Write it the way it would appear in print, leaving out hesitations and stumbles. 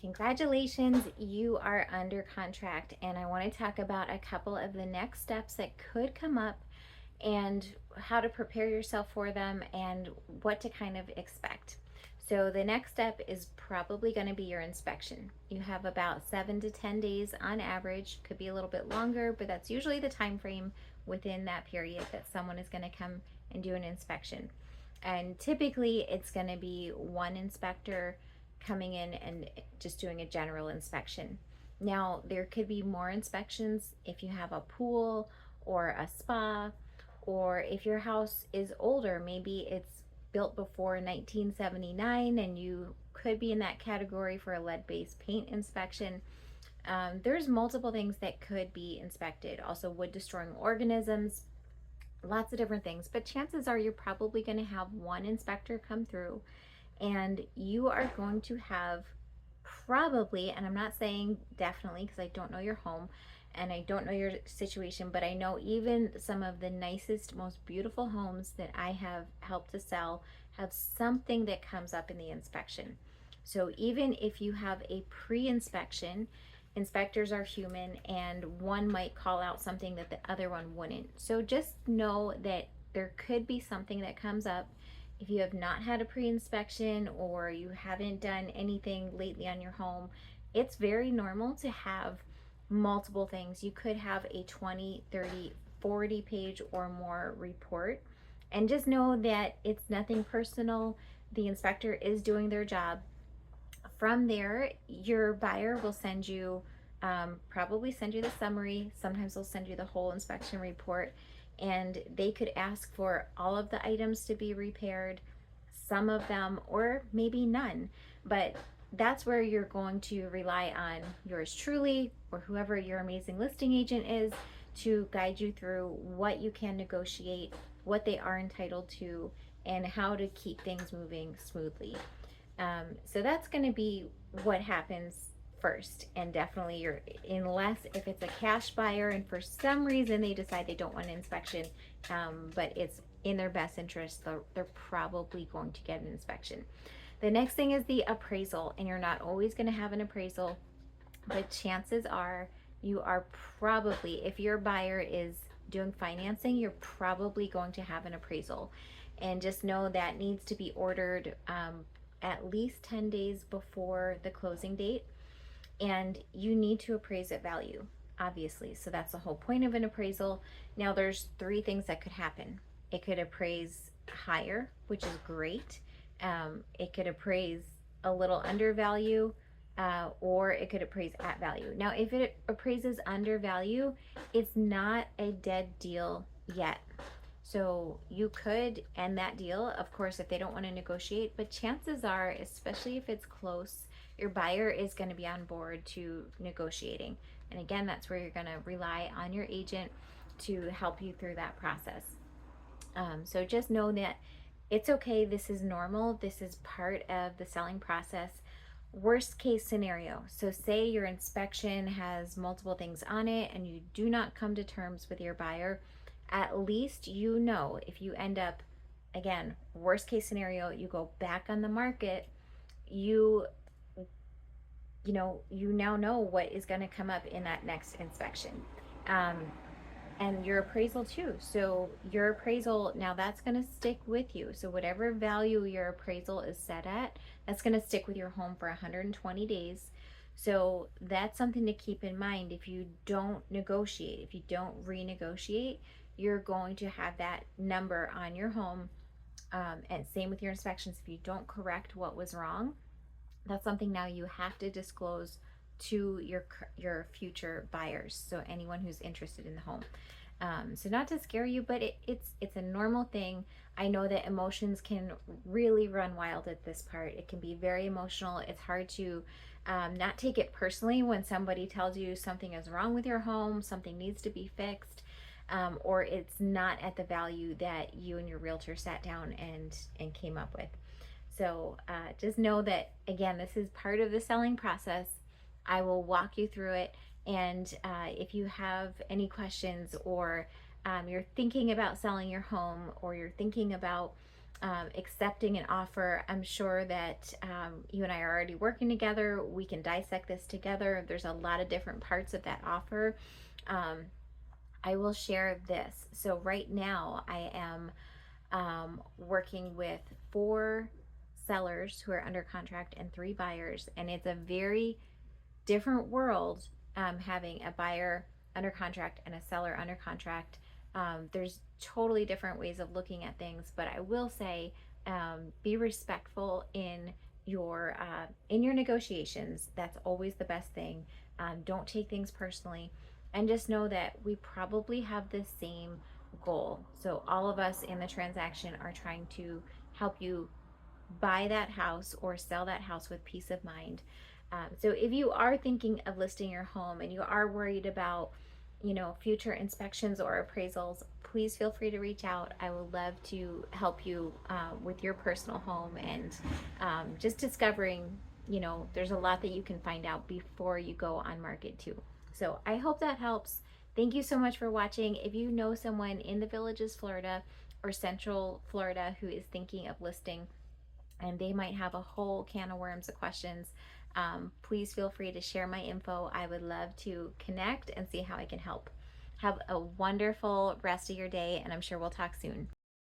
Congratulations, you are under contract, and I want to talk about a couple of the next steps that could come up and how to prepare yourself for them and what to kind of expect. So, the next step is probably going to be your inspection. You have about 7 to 10 days on average, could be a little bit longer, but that's usually the time frame within that period that someone is going to come and do an inspection. And typically, it's going to be one inspector coming in and just doing a general inspection. Now, there could be more inspections if you have a pool or a spa, or if your house is older, maybe it's built before 1979 and you could be in that category for a lead-based paint inspection. There's multiple things that could be inspected. Also, wood destroying organisms, lots of different things. But chances are you're probably going to have one inspector come through, and you are going to have probably, and I'm not saying definitely because I don't know your home and I don't know your situation, but I know even some of the nicest, most beautiful homes that I have helped to sell have something that comes up in the inspection. So even if you have a pre-inspection, inspectors are human and one might call out something that the other one wouldn't. So just know that there could be something that comes up. If you have not had a pre-inspection or you haven't done anything lately on your home, it's very normal to have multiple things. You could have a 20, 30, 40 page or more report, and just know that it's nothing personal. The inspector is doing their job. From there, your buyer will send you, probably send you the summary. Sometimes they'll send you the whole inspection report, and they could ask for all of the items to be repaired, some of them, or maybe none. But that's where you're going to rely on yours truly or whoever your amazing listing agent is to guide you through what you can negotiate, what they are entitled to, and how to keep things moving smoothly. So that's going to be what happens first, and definitely unless if it's a cash buyer and for some reason they decide they don't want an inspection, but it's in their best interest, they're probably going to get an inspection. The next thing is the appraisal, and you're not always going to have an appraisal, but chances are you are probably, if your buyer is doing financing, you're probably going to have an appraisal. And just know that needs to be ordered at least 10 days before the closing date, and you need to appraise at value, obviously. So that's the whole point of an appraisal. Now, there's three things that could happen. It could appraise higher, which is great. It could appraise a little under value, or it could appraise at value. Now, if it appraises under value, it's not a dead deal yet. So you could end that deal, of course, if they don't want to negotiate, but chances are, especially if it's close, your buyer is going to be on board to negotiating. And again, that's where you're going to rely on your agent to help you through that process. So just know that it's okay. This is normal. This is part of the selling process. Worst case scenario. So say your inspection has multiple things on it and you do not come to terms with your buyer. At least you know, if you end up, again, worst case scenario, you go back on the market, you now know what is going to come up in that next inspection. And your appraisal too. So your appraisal, now that's going to stick with you. So whatever value your appraisal is set at, that's going to stick with your home for 120 days. So that's something to keep in mind. If you don't negotiate, if you don't renegotiate, you're going to have that number on your home. And same with your inspections. If you don't correct what was wrong, that's something now you have to disclose to your future buyers. So anyone who's interested in the home. So not to scare you, but it's a normal thing. I know that emotions can really run wild at this part. It can be very emotional. It's hard to not take it personally when somebody tells you something is wrong with your home, something needs to be fixed, or it's not at the value that you and your realtor sat down and came up with. So just know that, again, this is part of the selling process. I will walk you through it. And if you have any questions, or you're thinking about selling your home, or you're thinking about accepting an offer. I'm sure that you and I are already working together. We can dissect this together. There's a lot of different parts of that offer. Um, I will share this. So right now I am working with 4 sellers who are under contract and 3 buyers, and it's a very different world, having a buyer under contract and a seller under contract. There's totally different ways of looking at things, but I will say, be respectful in your negotiations. That's always the best thing. Don't take things personally, and just know that we probably have the same goal. So all of us in the transaction are trying to help you buy that house or sell that house with peace of mind. So if you are thinking of listing your home and you are worried about, future inspections or appraisals, please feel free to reach out. I would love to help you with your personal home, and just discovering, there's a lot that you can find out before you go on market too. So I hope that helps. Thank you so much for watching. If you know someone in the Villages, Florida or Central Florida who is thinking of listing, and they might have a whole can of worms of questions, please feel free to share my info. I would love to connect and see how I can help. Have a wonderful rest of your day, and I'm sure we'll talk soon.